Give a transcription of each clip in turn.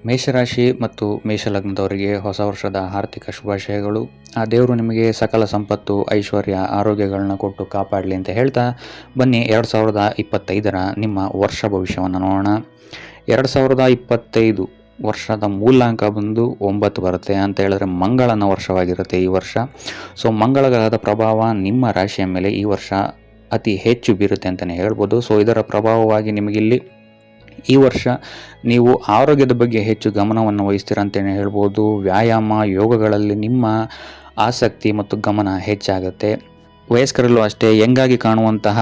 ಮೇಷರಾಶಿ ಮತ್ತು ಮೇಷಲಗ್ನದವರಿಗೆ ಹೊಸ ವರ್ಷದ ಆರ್ಥಿಕ ಶುಭಾಶಯಗಳು. ಆ ದೇವರು ನಿಮಗೆ ಸಕಲ ಸಂಪತ್ತು, ಐಶ್ವರ್ಯ, ಆರೋಗ್ಯಗಳನ್ನ ಕೊಟ್ಟು ಕಾಪಾಡಲಿ ಅಂತ ಹೇಳ್ತಾ ಬನ್ನಿ 2025ರ ನಿಮ್ಮ ವರ್ಷ ಭವಿಷ್ಯವನ್ನು ನೋಡೋಣ. 2025 ವರ್ಷದ ಮೂಲಾಂಕ ಬಂದು 9 ಬರುತ್ತೆ ಅಂತ ಹೇಳಿದ್ರೆ ಮಂಗಳನ ವರ್ಷವಾಗಿರುತ್ತೆ ಈ ವರ್ಷ. ಸೊ ಮಂಗಳ ಗ್ರಹದ ಪ್ರಭಾವ ನಿಮ್ಮ ರಾಶಿಯ ಮೇಲೆ ಈ ವರ್ಷ ಅತಿ ಹೆಚ್ಚು ಬೀರುತ್ತೆ ಅಂತಲೇ ಹೇಳ್ಬೋದು. ಸೊ ಇದರ ಪ್ರಭಾವವಾಗಿ ನಿಮಗಿಲ್ಲಿ ಈ ವರ್ಷ ನೀವು ಆರೋಗ್ಯದ ಬಗ್ಗೆ ಹೆಚ್ಚು ಗಮನವನ್ನು ವಹಿಸ್ತೀರ ಅಂತಲೇ ಹೇಳ್ಬೋದು. ವ್ಯಾಯಾಮ, ಯೋಗಗಳಲ್ಲಿ ನಿಮ್ಮ ಆಸಕ್ತಿ ಮತ್ತು ಗಮನ ಹೆಚ್ಚಾಗುತ್ತೆ. ವಯಸ್ಕರಲ್ಲೂ ಅಷ್ಟೇ ಯಂಗಾಗಿ ಕಾಣುವಂತಹ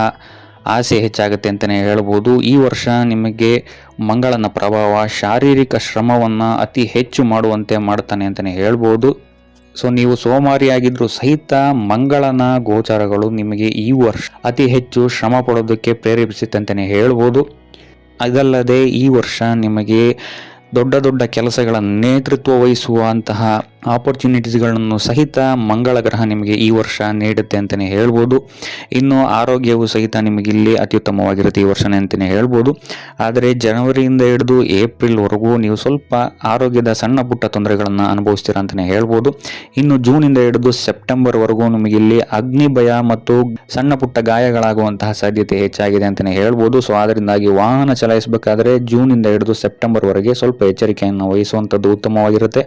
ಆಸೆ ಹೆಚ್ಚಾಗುತ್ತೆ ಅಂತಲೇ ಹೇಳ್ಬೋದು. ಈ ವರ್ಷ ನಿಮಗೆ ಮಂಗಳನ ಪ್ರಭಾವ ಶಾರೀರಿಕ ಶ್ರಮವನ್ನು ಅತಿ ಹೆಚ್ಚು ಮಾಡುವಂತೆ ಮಾಡ್ತಾನೆ ಅಂತಲೇ ಹೇಳ್ಬೋದು. ಸೊ ನೀವು ಸೋಮಾರಿಯಾಗಿದ್ದರೂ ಸಹಿತ ಮಂಗಳನ ಗೋಚಾರಗಳು ನಿಮಗೆ ಈ ವರ್ಷ ಅತಿ ಹೆಚ್ಚು ಶ್ರಮ ಪಡೋದಕ್ಕೆ ಪ್ರೇರೇಪಿಸುತ್ತೆ ಅಂತಲೇ ಹೇಳ್ಬೋದು. ಅದಲ್ಲದೆ ಈ ವರ್ಷ ನಿಮಗೆ ದೊಡ್ಡ ದೊಡ್ಡ ಕೆಲಸಗಳ ನೇತೃತ್ವ ವಹಿಸುವಂತಹ ಆಪರ್ಚುನಿಟೀಸ್ಗಳನ್ನು ಸಹಿತ ಮಂಗಳ ಗ್ರಹ ನಿಮಗೆ ಈ ವರ್ಷ ನೀಡುತ್ತೆ ಅಂತಲೇ ಹೇಳ್ಬೋದು. ಇನ್ನು ಆರೋಗ್ಯವು ಸಹಿತ ನಿಮಗಿಲ್ಲಿ ಅತ್ಯುತ್ತಮವಾಗಿರುತ್ತೆ ಈ ವರ್ಷನೇ ಅಂತಲೇ ಹೇಳ್ಬೋದು. ಆದರೆ ಜನವರಿಯಿಂದ ಹಿಡಿದು ಏಪ್ರಿಲ್ವರೆಗೂ ನೀವು ಸ್ವಲ್ಪ ಆರೋಗ್ಯದ ಸಣ್ಣ ಪುಟ್ಟ ತೊಂದರೆಗಳನ್ನು ಅನುಭವಿಸ್ತೀರ ಅಂತಲೇ ಹೇಳ್ಬೋದು. ಇನ್ನು ಜೂನಿಂದ ಹಿಡಿದು ಸೆಪ್ಟೆಂಬರ್ವರೆಗೂ ನಿಮಗಿಲ್ಲಿ ಅಗ್ನಿ ಭಯ ಮತ್ತು ಸಣ್ಣ ಪುಟ್ಟ ಗಾಯಗಳಾಗುವಂತಹ ಸಾಧ್ಯತೆ ಹೆಚ್ಚಾಗಿದೆ ಅಂತಲೇ ಹೇಳ್ಬೋದು. ಸೊ ಅದರಿಂದಾಗಿ ವಾಹನ ಚಲಾಯಿಸಬೇಕಾದ್ರೆ ಜೂನಿಂದ ಹಿಡಿದು ಸೆಪ್ಟೆಂಬರ್ವರೆಗೆ ಸ್ವಲ್ಪ ಎಚ್ಚರಿಕೆಯನ್ನು ವಹಿಸುವಂಥದ್ದು ಉತ್ತಮವಾಗಿರುತ್ತೆ.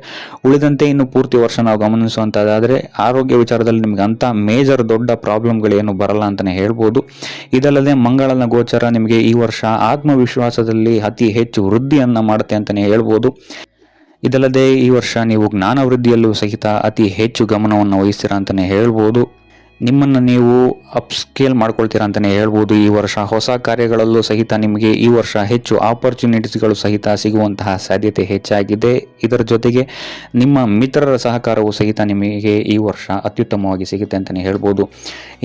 ಉಳಿದಂತೆ ಇನ್ನು ಪೂರ್ತಿ ವರ್ಷ ನಾವು ಗಮನಿಸುವಂಥದ್ದಾದರೆ ಆರೋಗ್ಯ ವಿಚಾರದಲ್ಲಿ ನಿಮಗೆ ಅಂಥ ಮೇಜರ್ ದೊಡ್ಡ ಪ್ರಾಬ್ಲಮ್ಗಳೇನು ಬರಲ್ಲ ಅಂತಲೇ ಹೇಳ್ಬೋದು. ಇದಲ್ಲದೆ ಮಂಗಳನ ಗೋಚರ ನಿಮಗೆ ಈ ವರ್ಷ ಆತ್ಮವಿಶ್ವಾಸದಲ್ಲಿ ಅತಿ ಹೆಚ್ಚು ವೃದ್ಧಿಯನ್ನು ಮಾಡುತ್ತೆ ಅಂತಲೇ ಹೇಳ್ಬೋದು. ಇದಲ್ಲದೆ ಈ ವರ್ಷ ನೀವು ಜ್ಞಾನ ವೃದ್ಧಿಯಲ್ಲೂ ಸಹಿತ ಅತಿ ಹೆಚ್ಚು ಗಮನವನ್ನು ವಹಿಸ್ತೀರ ಅಂತಲೇ ಹೇಳ್ಬೋದು. ನಿಮ್ಮನ್ನು ನೀವು ಅಪ್ಸ್ಕೇಲ್ ಮಾಡ್ಕೊಳ್ತೀರಾ ಅಂತಲೇ ಹೇಳ್ಬೋದು. ಈ ವರ್ಷ ಹೊಸ ಕಾರ್ಯಗಳಲ್ಲೂ ಸಹಿತ ನಿಮಗೆ ಈ ವರ್ಷ ಹೆಚ್ಚು ಆಪರ್ಚುನಿಟೀಸ್ಗಳು ಸಹಿತ ಸಿಗುವಂತಹ ಸಾಧ್ಯತೆ ಹೆಚ್ಚಾಗಿದೆ. ಇದರ ಜೊತೆಗೆ ನಿಮ್ಮ ಮಿತ್ರರ ಸಹಕಾರವು ಸಹಿತ ನಿಮಗೆ ಈ ವರ್ಷ ಅತ್ಯುತ್ತಮವಾಗಿ ಸಿಗುತ್ತೆ ಅಂತಲೇ ಹೇಳ್ಬೋದು.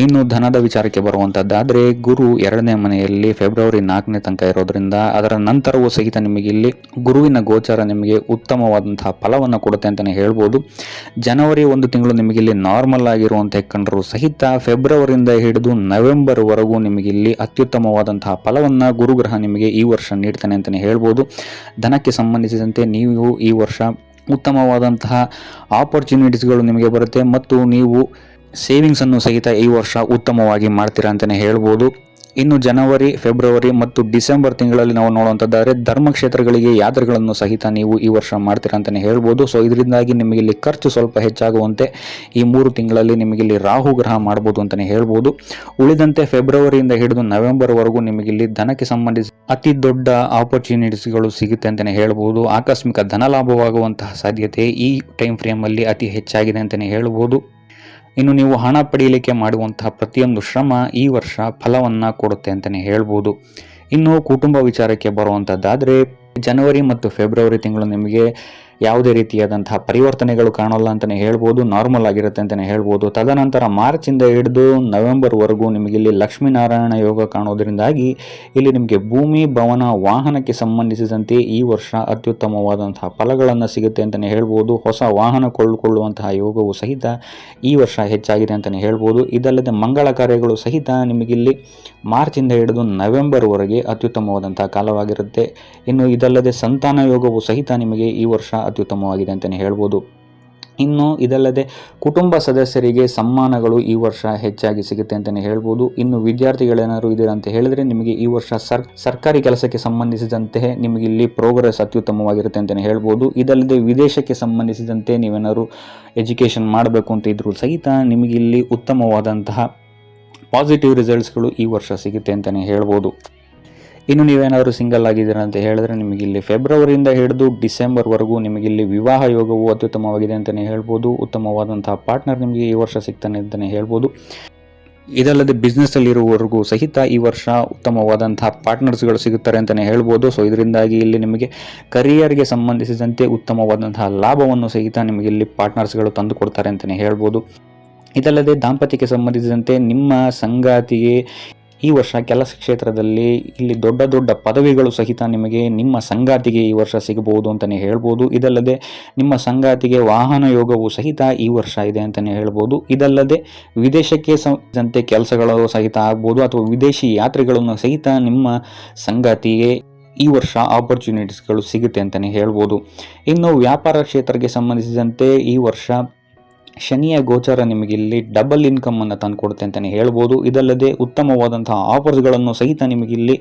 ಇನ್ನು ಧನದ ವಿಚಾರಕ್ಕೆ ಬರುವಂಥದ್ದಾದರೆ ಗುರು 2ನೇ ಮನೆಯಲ್ಲಿ ಫೆಬ್ರವರಿ 4ನೇ ತನಕ ಇರೋದ್ರಿಂದ ಅದರ ನಂತರವೂ ಸಹಿತ ನಿಮಗೆ ಇಲ್ಲಿ ಗುರುವಿನ ಗೋಚಾರ ನಿಮಗೆ ಉತ್ತಮವಾದಂತಹ ಫಲವನ್ನು ಕೊಡುತ್ತೆ ಅಂತಲೇ ಹೇಳ್ಬೋದು. ಜನವರಿ 1 ತಿಂಗಳು ನಿಮಗೆ ಇಲ್ಲಿ ನಾರ್ಮಲ್ ಆಗಿರುವಂತೆ ಕಂಡರೂ ಸಹಿತ ಫೆಬ್ರವರಿಯಿಂದ ಹಿಡಿದು ನವೆಂಬರ್ವರೆಗೂ ನಿಮಗೆ ಇಲ್ಲಿ ಅತ್ಯುತ್ತಮವಾದಂತಹ ಫಲವನ್ನು ಗುರುಗ್ರಹ ನಿಮಗೆ ಈ ವರ್ಷ ನೀಡ್ತಾನೆ ಅಂತಲೇ ಹೇಳ್ಬೋದು. ಧನಕ್ಕೆ ಸಂಬಂಧಿಸಿದಂತೆ ನೀವು ಈ ವರ್ಷ ಉತ್ತಮವಾದಂತಹ ಆಪರ್ಚುನಿಟೀಸ್ಗಳು ನಿಮಗೆ ಬರುತ್ತೆ ಮತ್ತು ನೀವು ಸೇವಿಂಗ್ಸನ್ನು ಸಹಿತ ಈ ವರ್ಷ ಉತ್ತಮವಾಗಿ ಮಾಡ್ತೀರಾ ಅಂತಲೇ ಹೇಳ್ಬೋದು. ಇನ್ನು ಜನವರಿ, ಫೆಬ್ರವರಿ ಮತ್ತು ಡಿಸೆಂಬರ್ ತಿಂಗಳಲ್ಲಿ ನಾವು ನೋಡುವಂಥದ್ದಾದರೆ ಧರ್ಮಕ್ಷೇತ್ರಗಳಿಗೆ ಯಾತ್ರೆಗಳನ್ನು ಸಹಿತ ನೀವು ಈ ವರ್ಷ ಮಾಡ್ತೀರಾ ಅಂತಲೇ ಹೇಳ್ಬೋದು. ಸೊ ಇದರಿಂದಾಗಿ ನಿಮಗೆ ಇಲ್ಲಿ ಖರ್ಚು ಸ್ವಲ್ಪ ಹೆಚ್ಚಾಗುವಂತೆ ಈ 3 ತಿಂಗಳಲ್ಲಿ ನಿಮಗೆ ಇಲ್ಲಿ ರಾಹು ಗ್ರಹ ಮಾಡ್ಬೋದು ಅಂತಲೇ ಹೇಳ್ಬೋದು. ಉಳಿದಂತೆ ಫೆಬ್ರವರಿಯಿಂದ ಹಿಡಿದು ನವೆಂಬರ್ವರೆಗೂ ನಿಮಗೆ ಇಲ್ಲಿ ಧನಕ್ಕೆ ಸಂಬಂಧಿಸಿ ಅತಿ ದೊಡ್ಡ ಆಪರ್ಚುನಿಟೀಸ್ಗಳು ಸಿಗುತ್ತೆ ಅಂತಲೇ ಹೇಳ್ಬೋದು. ಆಕಸ್ಮಿಕ ಧನ ಲಾಭವಾಗುವಂತಹ ಸಾಧ್ಯತೆ ಈ ಟೈಮ್ ಫ್ರೇಮಲ್ಲಿ ಅತಿ ಹೆಚ್ಚಾಗಿದೆ ಅಂತಲೇ ಹೇಳ್ಬೋದು. ಇನ್ನು ನೀವು ಹಣ ಪಡೆಯಲಿಕ್ಕೆ ಮಾಡುವಂತಹ ಪ್ರತಿಯೊಂದು ಶ್ರಮ ಈ ವರ್ಷ ಫಲವನ್ನು ಕೊಡುತ್ತೆ ಅಂತಲೇ ಹೇಳ್ಬೋದು. ಇನ್ನು ಕುಟುಂಬ ವಿಚಾರಕ್ಕೆ ಬರುವಂಥದ್ದಾದರೆ ಜನವರಿ ಮತ್ತು ಫೆಬ್ರವರಿ ತಿಂಗಳು ನಿಮಗೆ ಯಾವುದೇ ರೀತಿಯಾದಂತಹ ಪರಿವರ್ತನೆಗಳು ಕಾಣಲ್ಲ ಅಂತಲೇ ಹೇಳ್ಬೋದು. ನಾರ್ಮಲ್ ಆಗಿರುತ್ತೆ ಅಂತಲೇ ಹೇಳ್ಬೋದು. ತದನಂತರ ಮಾರ್ಚಿಂದ ಹಿಡಿದು ನವೆಂಬರ್ವರೆಗೂ ನಿಮಗೆ ಇಲ್ಲಿ ಲಕ್ಷ್ಮೀನಾರಾಯಣ ಯೋಗ ಕಾಣೋದ್ರಿಂದಾಗಿ ಇಲ್ಲಿ ನಿಮಗೆ ಭೂಮಿ, ಭವನ, ವಾಹನಕ್ಕೆ ಸಂಬಂಧಿಸಿದಂತೆ ಈ ವರ್ಷ ಅತ್ಯುತ್ತಮವಾದಂತಹ ಫಲಗಳನ್ನು ಸಿಗುತ್ತೆ ಅಂತಲೇ ಹೇಳ್ಬೋದು. ಹೊಸ ವಾಹನ ಕೊಳ್ಳುವಂತಹ ಯೋಗವು ಸಹಿತ ಈ ವರ್ಷ ಹೆಚ್ಚಾಗಿದೆ ಅಂತಲೇ ಹೇಳ್ಬೋದು. ಇದಲ್ಲದೆ ಮಂಗಳ ಕಾರ್ಯಗಳು ಸಹಿತ ನಿಮಗಿಲ್ಲಿ ಮಾರ್ಚಿಂದ ಹಿಡಿದು ನವೆಂಬರ್ವರೆಗೆ ಅತ್ಯುತ್ತಮವಾದಂತಹ ಕಾಲವಾಗಿರುತ್ತೆ. ಇನ್ನು ಇದಲ್ಲದೆ ಸಂತಾನ ಯೋಗವು ಸಹಿತ ನಿಮಗೆ ಈ ವರ್ಷ ಅತ್ಯುತ್ತಮವಾಗಿದೆ ಅಂತಲೇ ಹೇಳ್ಬೋದು. ಇನ್ನು ಇದಲ್ಲದೆ ಕುಟುಂಬ ಸದಸ್ಯರಿಗೆ ಸಮ್ಮಾನಗಳು ಈ ವರ್ಷ ಹೆಚ್ಚಾಗಿ ಸಿಗುತ್ತೆ ಅಂತಲೇ ಹೇಳ್ಬೋದು. ಇನ್ನು ವಿದ್ಯಾರ್ಥಿಗಳೇನಾದ್ರು ಇದ್ದೀರಾ ಅಂತ ಹೇಳಿದ್ರೆ ನಿಮಗೆ ಈ ವರ್ಷ ಸರ್ಕಾರಿ ಕೆಲಸಕ್ಕೆ ಸಂಬಂಧಿಸಿದಂತೆ ನಿಮಗೆ ಇಲ್ಲಿ ಪ್ರೋಗ್ರೆಸ್ ಅತ್ಯುತ್ತಮವಾಗಿರುತ್ತೆ ಅಂತಲೇ ಹೇಳ್ಬೋದು. ಇದಲ್ಲದೆ ವಿದೇಶಕ್ಕೆ ಸಂಬಂಧಿಸಿದಂತೆ ನೀವೇನಾದ್ರು ಎಜುಕೇಷನ್ ಮಾಡಬೇಕು ಅಂತ ಇದ್ರೂ ಸಹಿತ ನಿಮಗೆ ಇಲ್ಲಿ ಉತ್ತಮವಾದಂತಹ ಪಾಸಿಟಿವ್ ರಿಸಲ್ಟ್ಸ್ಗಳು ಈ ವರ್ಷ ಸಿಗುತ್ತೆ ಅಂತಲೇ ಹೇಳ್ಬೋದು. ಇನ್ನು ನೀವೇನಾದರೂ ಸಿಂಗಲ್ ಆಗಿದ್ದೀರಾ ಅಂತ ಹೇಳಿದ್ರೆ ನಿಮಗೆ ಇಲ್ಲಿ ಫೆಬ್ರವರಿಯಿಂದ ಹಿಡಿದು ಡಿಸೆಂಬರ್ವರೆಗೂ ನಿಮಗಿಲ್ಲಿ ವಿವಾಹ ಯೋಗವು ಅತ್ಯುತ್ತಮವಾಗಿದೆ ಅಂತಲೇ ಹೇಳ್ಬೋದು. ಉತ್ತಮವಾದಂತಹ ಪಾರ್ಟ್ನರ್ ನಿಮಗೆ ಈ ವರ್ಷ ಸಿಗ್ತಾನೆ ಅಂತಲೇ ಹೇಳ್ಬೋದು. ಇದಲ್ಲದೆ ಬಿಸ್ನೆಸ್ಸಲ್ಲಿರುವವರೆಗೂ ಸಹಿತ ಈ ವರ್ಷ ಉತ್ತಮವಾದಂತಹ ಪಾರ್ಟ್ನರ್ಸ್ಗಳು ಸಿಗುತ್ತಾರೆ ಅಂತಲೇ ಹೇಳ್ಬೋದು. ಸೊ ಇದರಿಂದಾಗಿ ಇಲ್ಲಿ ನಿಮಗೆ ಕರಿಯರ್ಗೆ ಸಂಬಂಧಿಸಿದಂತೆ ಉತ್ತಮವಾದಂತಹ ಲಾಭವನ್ನು ಸಹಿತ ನಿಮಗೆ ಇಲ್ಲಿ ಪಾರ್ಟ್ನರ್ಸ್ಗಳು ತಂದು ಕೊಡ್ತಾರೆ ಅಂತಲೇ ಹೇಳ್ಬೋದು. ಇದಲ್ಲದೆ ದಾಂಪತ್ಯಕ್ಕೆ ಸಂಬಂಧಿಸಿದಂತೆ ನಿಮ್ಮ ಸಂಗಾತಿಗೆ ಈ ವರ್ಷ ಕೆಲಸ ಕ್ಷೇತ್ರದಲ್ಲಿ ಇಲ್ಲಿ ದೊಡ್ಡ ದೊಡ್ಡ ಪದವಿಗಳು ಸಹಿತ ನಿಮಗೆ ನಿಮ್ಮ ಸಂಗಾತಿಗೆ ಈ ವರ್ಷ ಸಿಗಬಹುದು ಅಂತಲೇ ಹೇಳ್ಬೋದು. ಇದಲ್ಲದೆ ನಿಮ್ಮ ಸಂಗಾತಿಗೆ ವಾಹನ ಯೋಗವು ಸಹಿತ ಈ ವರ್ಷ ಇದೆ ಅಂತಲೇ ಹೇಳ್ಬೋದು. ಇದಲ್ಲದೆ ವಿದೇಶಕ್ಕೆ ಸಂಬಂಧಿಸಿದಂತೆ ಕೆಲಸಗಳು ಸಹಿತ ಆಗ್ಬೋದು ಅಥವಾ ವಿದೇಶಿ ಯಾತ್ರೆಗಳನ್ನು ಸಹಿತ ನಿಮ್ಮ ಸಂಗಾತಿಗೆ ಈ ವರ್ಷ ಆಪರ್ಚುನಿಟೀಸ್ಗಳು ಸಿಗುತ್ತೆ ಅಂತಲೇ ಹೇಳ್ಬೋದು. ಇನ್ನು ವ್ಯಾಪಾರ ಕ್ಷೇತ್ರಕ್ಕೆ ಸಂಬಂಧಿಸಿದಂತೆ ಈ ವರ್ಷ ಶನಿಯ ಗೋಚಾರ ನಿಮಗೆ ಇಲ್ಲಿ ಡಬಲ್ ಇನ್ಕಮನ್ನು ತಂದುಕೊಡುತ್ತೆ ಅಂತಲೇ ಹೇಳ್ಬೋದು. ಇದಲ್ಲದೆ ಉತ್ತಮವಾದಂತಹ ಆಫರ್ಸ್ಗಳನ್ನು ಸಹಿತ ನಿಮಗಿಲ್ಲಿ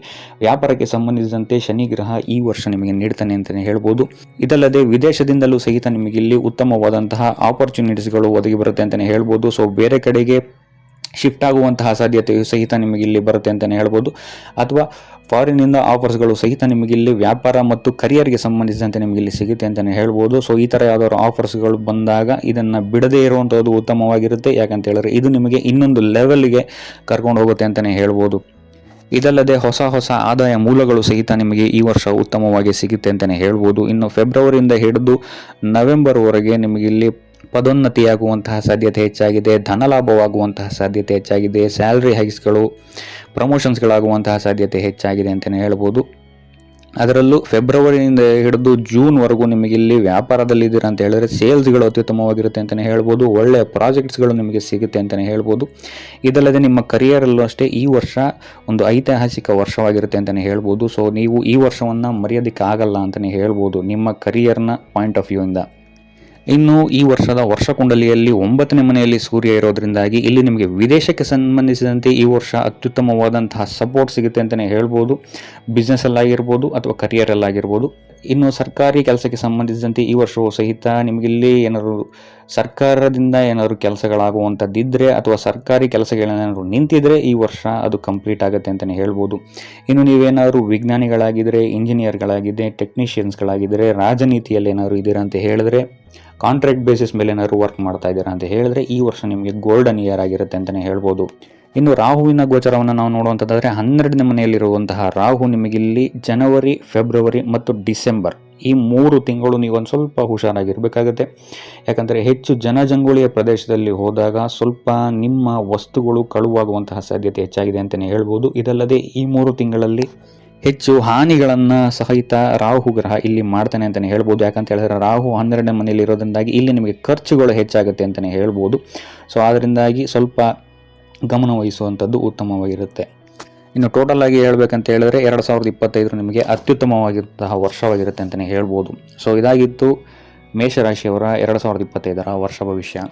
ವ್ಯಾಪಾರಕ್ಕೆ ಸಂಬಂಧಿಸಿದಂತೆ ಶನಿ ಗ್ರಹ ಈ ವರ್ಷ ನಿಮಗೆ ನೀಡ್ತಾನೆ ಅಂತಲೇ ಹೇಳ್ಬೋದು. ಇದಲ್ಲದೆ ವಿದೇಶದಿಂದಲೂ ಸಹಿತ ನಿಮಗಿಲ್ಲಿ ಉತ್ತಮವಾದಂತಹ ಆಪರ್ಚುನಿಟೀಸ್ಗಳು ಒದಗಿ ಬರುತ್ತೆ ಅಂತಲೇ ಹೇಳ್ಬೋದು. ಸೊ ಬೇರೆ ಕಡೆಗೆ ಶಿಫ್ಟ್ ಆಗುವಂತಹ ಸಾಧ್ಯತೆಯು ಸಹಿತ ನಿಮಗಿಲ್ಲಿ ಬರುತ್ತೆ ಅಂತಲೇ ಹೇಳ್ಬೋದು. ಅಥವಾ ಫಾರಿನ್ನಿಂದ ಆಫರ್ಸ್ಗಳು ಸಹಿತ ನಿಮಗಿಲ್ಲಿ ವ್ಯಾಪಾರ ಮತ್ತು ಕರಿಯರ್ಗೆ ಸಂಬಂಧಿಸಿದಂತೆ ನಿಮಗಿಲ್ಲಿ ಸಿಗುತ್ತೆ ಅಂತಲೇ ಹೇಳ್ಬೋದು. ಸೊ ಈ ಥರ ಯಾವ್ದಾದ್ರು ಆಫರ್ಸ್ಗಳು ಬಂದಾಗ ಇದನ್ನು ಬಿಡದೇ ಇರುವಂಥದ್ದು ಉತ್ತಮವಾಗಿರುತ್ತೆ. ಯಾಕಂತ ಹೇಳಿದ್ರೆ ಇದು ನಿಮಗೆ ಇನ್ನೊಂದು ಲೆವೆಲ್ಗೆ ಕರ್ಕೊಂಡು ಹೋಗುತ್ತೆ ಅಂತಲೇ ಹೇಳ್ಬೋದು. ಇದಲ್ಲದೆ ಹೊಸ ಹೊಸ ಆದಾಯ ಮೂಲಗಳು ಸಹಿತ ನಿಮಗೆ ಈ ವರ್ಷ ಉತ್ತಮವಾಗಿ ಸಿಗುತ್ತೆ ಅಂತಲೇ ಹೇಳ್ಬೋದು. ಇನ್ನು ಫೆಬ್ರವರಿಯಿಂದ ಹಿಡಿದು ನವೆಂಬರ್ವರೆಗೆ ನಿಮಗಿಲ್ಲಿ ಪದೋನ್ನತಿಯಾಗುವಂತಹ ಸಾಧ್ಯತೆ ಹೆಚ್ಚಾಗಿದೆ, ಧನಲಾಭವಾಗುವಂತಹ ಸಾಧ್ಯತೆ ಹೆಚ್ಚಾಗಿದೆ, ಸ್ಯಾಲ್ರಿ ಹೈಕ್ಸ್ಗಳು, ಪ್ರಮೋಷನ್ಸ್ಗಳಾಗುವಂತಹ ಸಾಧ್ಯತೆ ಹೆಚ್ಚಾಗಿದೆ ಅಂತಲೇ ಹೇಳ್ಬೋದು. ಅದರಲ್ಲೂ ಫೆಬ್ರವರಿಯಿಂದ ಹಿಡಿದು ಜೂನ್ವರೆಗೂ ನಿಮಗಿಲ್ಲಿ ವ್ಯಾಪಾರದಲ್ಲಿದ್ದೀರಾ ಅಂತ ಹೇಳಿದ್ರೆ ಸೇಲ್ಸ್ಗಳು ಅತ್ಯುತ್ತಮವಾಗಿರುತ್ತೆ ಅಂತಲೇ ಹೇಳ್ಬೋದು. ಒಳ್ಳೆಯ ಪ್ರಾಜೆಕ್ಟ್ಸ್ಗಳು ನಿಮಗೆ ಸಿಗುತ್ತೆ ಅಂತಲೇ ಹೇಳ್ಬೋದು. ಇದಲ್ಲದೆ ನಿಮ್ಮ ಕರಿಯರಲ್ಲೂ ಅಷ್ಟೇ ಈ ವರ್ಷ ಒಂದು ಐತಿಹಾಸಿಕ ವರ್ಷವಾಗಿರುತ್ತೆ ಅಂತಲೇ ಹೇಳ್ಬೋದು. ಸೊ ನೀವು ಈ ವರ್ಷವನ್ನು ಮರೆಯೋದಕ್ಕೆ ಆಗಲ್ಲ ಅಂತಲೇ ಹೇಳ್ಬೋದು ನಿಮ್ಮ ಕರಿಯರ್ನ ಪಾಯಿಂಟ್ ಆಫ್ ವ್ಯೂ ಇಂದ. ಇನ್ನು ಈ ವರ್ಷದ ವರ್ಷ ಕುಂಡಲಿಯಲ್ಲಿ 9ನೇ ಮನೆಯಲ್ಲಿ ಸೂರ್ಯ ಇರೋದ್ರಿಂದಾಗಿ ಇಲ್ಲಿ ನಿಮಗೆ ವಿದೇಶಕ್ಕೆ ಸಂಬಂಧಿಸಿದಂತೆ ಈ ವರ್ಷ ಅತ್ಯುತ್ತಮವಾದಂತಹ ಸಪೋರ್ಟ್ ಸಿಗುತ್ತೆ ಅಂತಲೇ ಹೇಳ್ಬೋದು. ಬಿಸ್ನೆಸ್ಸಲ್ಲಾಗಿರ್ಬೋದು ಅಥವಾ ಕರಿಯರಲ್ಲಾಗಿರ್ಬೋದು. ಇನ್ನು ಸರ್ಕಾರಿ ಕೆಲಸಕ್ಕೆ ಸಂಬಂಧಿಸಿದಂತೆ ಈ ವರ್ಷವೂ ಸಹಿತ ನಿಮಗಿಲ್ಲಿ ಏನಾದರೂ ಸರ್ಕಾರದಿಂದ ಏನಾದರೂ ಕೆಲಸಗಳಾಗುವಂಥದ್ದಿದ್ದರೆ ಅಥವಾ ಸರ್ಕಾರಿ ಕೆಲಸಗಳೇನಾದರೂ ನಿಂತಿದ್ರೆ ಈ ವರ್ಷ ಅದು ಕಂಪ್ಲೀಟ್ ಆಗುತ್ತೆ ಅಂತಲೇ ಹೇಳ್ಬೋದು. ಇನ್ನು ನೀವೇನಾದರೂ ವಿಜ್ಞಾನಿಗಳಾಗಿದ್ದರೆ, ಇಂಜಿನಿಯರ್ಗಳಾಗಿದ್ದರೆ, ಟೆಕ್ನಿಷಿಯನ್ಸ್ಗಳಾಗಿದ್ದರೆ, ರಾಜನೀತಿಯಲ್ಲಿ ಏನಾದರೂ ಇದ್ದೀರಾ ಅಂತ ಹೇಳಿದ್ರೆ, ಕಾಂಟ್ರಾಕ್ಟ್ ಬೇಸಿಸ್ ಮೇಲೆ ಏನಾದ್ರು ವರ್ಕ್ ಮಾಡ್ತಾ ಇದ್ದೀರಾ ಅಂತ ಹೇಳಿದ್ರೆ ಈ ವರ್ಷ ನಿಮಗೆ ಗೋಲ್ಡನ್ ಇಯರ್ ಆಗಿರುತ್ತೆ ಅಂತಲೇ ಹೇಳ್ಬೋದು. ಇನ್ನು ರಾಹುವಿನ ಗೋಚರವನ್ನು ನಾವು ನೋಡುವಂಥದ್ದಾದರೆ 12ನೇ ಮನೆಯಲ್ಲಿರುವಂತಹ ರಾಹು ನಿಮಗಿಲ್ಲಿ ಜನವರಿ, ಫೆಬ್ರವರಿ ಮತ್ತು ಡಿಸೆಂಬರ್ ಈ 3 ತಿಂಗಳು ನೀವು ಒಂದು ಸ್ವಲ್ಪ ಹುಷಾರಾಗಿರಬೇಕಾಗುತ್ತೆ. ಯಾಕಂದರೆ ಹೆಚ್ಚು ಜನಜಂಗುಳಿಯ ಪ್ರದೇಶದಲ್ಲಿ ಹೋದಾಗ ಸ್ವಲ್ಪ ನಿಮ್ಮ ವಸ್ತುಗಳು ಕಳುವಾಗುವಂತಹ ಸಾಧ್ಯತೆ ಹೆಚ್ಚಾಗಿದೆ ಅಂತಲೇ ಹೇಳ್ಬೋದು. ಇದಲ್ಲದೆ ಈ 3 ತಿಂಗಳಲ್ಲಿ ಹೆಚ್ಚು ಹಾನಿಗಳನ್ನು ಸಹಿತ ರಾಹು ಗ್ರಹ ಇಲ್ಲಿ ಮಾಡ್ತಾನೆ ಅಂತಲೇ ಹೇಳ್ಬೋದು. ಯಾಕಂತ ಹೇಳಿದ್ರೆ ರಾಹು 12ನೇ ಮನೆಯಲ್ಲಿ ಇರೋದ್ರಿಂದಾಗಿ ಇಲ್ಲಿ ನಿಮಗೆ ಖರ್ಚುಗಳು ಹೆಚ್ಚಾಗುತ್ತೆ ಅಂತಲೇ ಹೇಳ್ಬೋದು. ಸೊ ಅದರಿಂದಾಗಿ ಸ್ವಲ್ಪ ಗಮನ ವಹಿಸುವಂಥದ್ದು ಉತ್ತಮವಾಗಿರುತ್ತೆ. ಇನ್ನು ಟೋಟಲ್ ಆಗಿ ಹೇಳ್ಬೇಕಂತ ಹೇಳಿದ್ರೆ 2025 ನಿಮಗೆ ಅತ್ಯುತ್ತಮವಾಗಿರುವಂತಹ ವರ್ಷವಾಗಿರುತ್ತೆ ಅಂತಲೇ ಹೇಳ್ಬೋದು. ಸೊ ಇದಾಗಿತ್ತು ಮೇಷರಾಶಿಯವರ 2025 ವರ್ಷ ಭವಿಷ್ಯ.